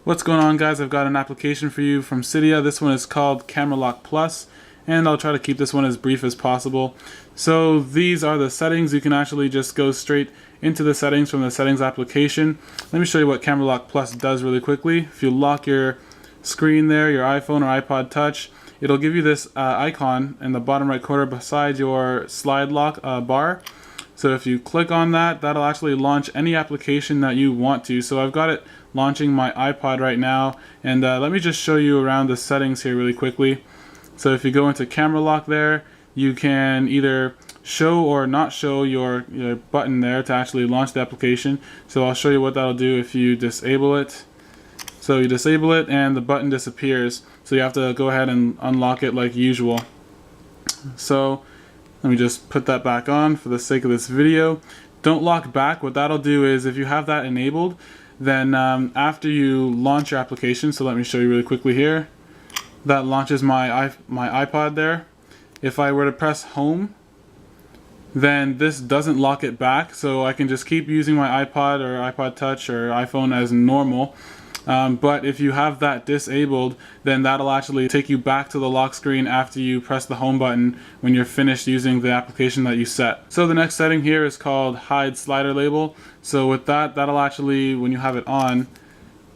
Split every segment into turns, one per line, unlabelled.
What's going on, guys? I've got an application for you from Cydia. This one is called CameraLock Plus, and I'll try to keep this one as brief as possible. So these are the settings. You can actually just go straight into the settings from the settings application. Let me show you what CameraLock Plus does really quickly. If you lock your screen there, your iPhone or iPod Touch, it'll give you this icon in the bottom right corner beside your slide lock bar. So if you click on that, that'll actually launch any application that you want to. So I've got it launching my iPod right now, and let me just show you around the settings here really quickly. So if you go into CameraLock there, you can either show or not show your button there to actually launch the application. So I'll show you what that'll do if you disable it. So you disable it and the button disappears. So you have to go ahead and unlock it like usual. So let me just put that back on for the sake of this video. Don't lock back. What that'll do is if you have that enabled, then after you launch your application, so let me show you really quickly here, that launches my iPod there. If I were to press home, then this doesn't lock it back, so I can just keep using my iPod or iPod Touch or iPhone as normal. But if you have that disabled, then that'll actually take you back to the lock screen after you press the home button when you're finished using the application that you set. So the next setting here is called hide slider label. So with that, that'll actually, when you have it on,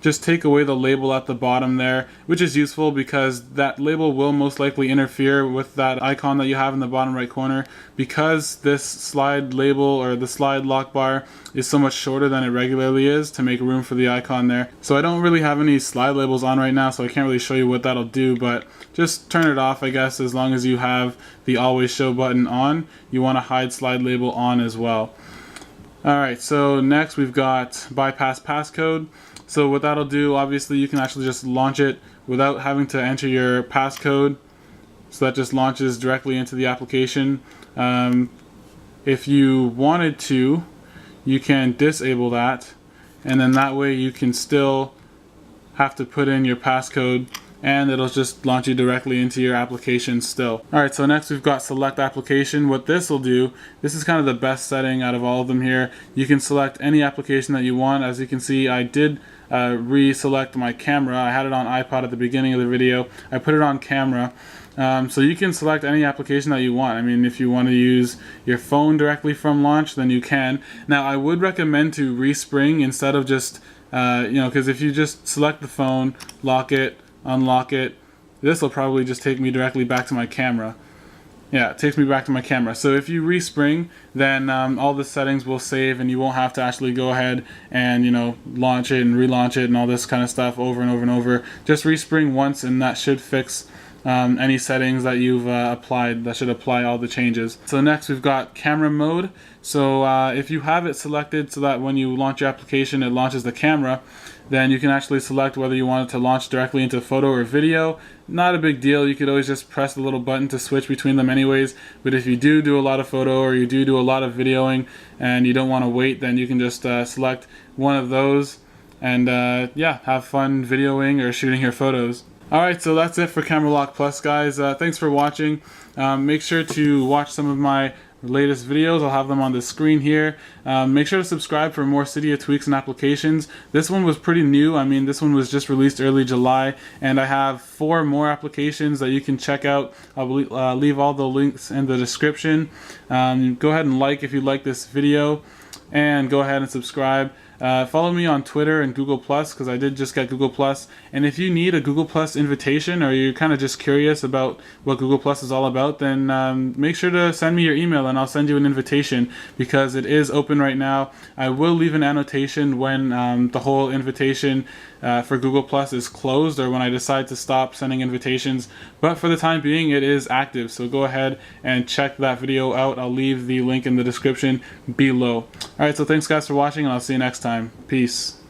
just take away the label at the bottom there, which is useful because that label will most likely interfere with that icon that you have in the bottom right corner. Because this slide label or the slide lock bar is so much shorter than it regularly is, to make room for the icon there. So I don't really have any slide labels on right now, so I can't really show you what that'll do, but just turn it off, I guess. As long as you have the always show button on, you want to hide slide label on as well. Alright, so next we've got bypass passcode. So what that'll do, obviously you can actually just launch it without having to enter your passcode. So that just launches directly into the application. If you wanted to, you can disable that, and then that way you can still have to put in your passcode, and it'll just launch you directly into your application still. Alright, so next we've got select application. What this will do, this is kind of the best setting out of all of them here. You can select any application that you want. As you can see, I did reselect my camera. I had it on iPod at the beginning of the video. I put it on camera. So you can select any application that you want. I mean, if you want to use your phone directly from launch, then you can. Now, I would recommend to respring instead of just, because if you just select the phone, lock it, unlock it, this will probably just take me directly back to my camera. Yeah, it takes me back to my camera. So if you respring, then all the settings will save, and you won't have to actually go ahead and launch it and relaunch it and all this kind of stuff over and over and over. Just respring once, and that should fix any settings that you've applied. That should apply all the changes. So next we've got camera mode. So if you have it selected so that when you launch your application it launches the camera, then you can actually select whether you want it to launch directly into photo or video. Not a big deal. You could always just press the little button to switch between them anyways. But if you do a lot of photo or you do a lot of videoing and you don't want to wait, then you can just select one of those and yeah, have fun videoing or shooting your photos. Alright, so that's it for CameraLock Plus, guys. Thanks for watching. Make sure to watch some of my latest videos. I'll have them on the screen here. Make sure to subscribe for more Cydia tweaks and applications. This one was pretty new. I mean, this one was just released early July, and I have 4 more applications that you can check out. I'll leave all the links in the description. Go ahead and like if you like this video, and go ahead and subscribe. Follow me on Twitter and Google+, because I did just get Google+. And if you need a Google+ invitation, or you're kind of just curious about what Google+ is all about, then make sure to send me your email and I'll send you an invitation, because it is open right now. I will leave an annotation when the whole invitation for Google+ is closed, or when I decide to stop sending invitations. But for the time being, it is active, so go ahead and check that video out. I'll leave the link in the description below. Alright, so thanks guys for watching, and I'll see you next time. Peace.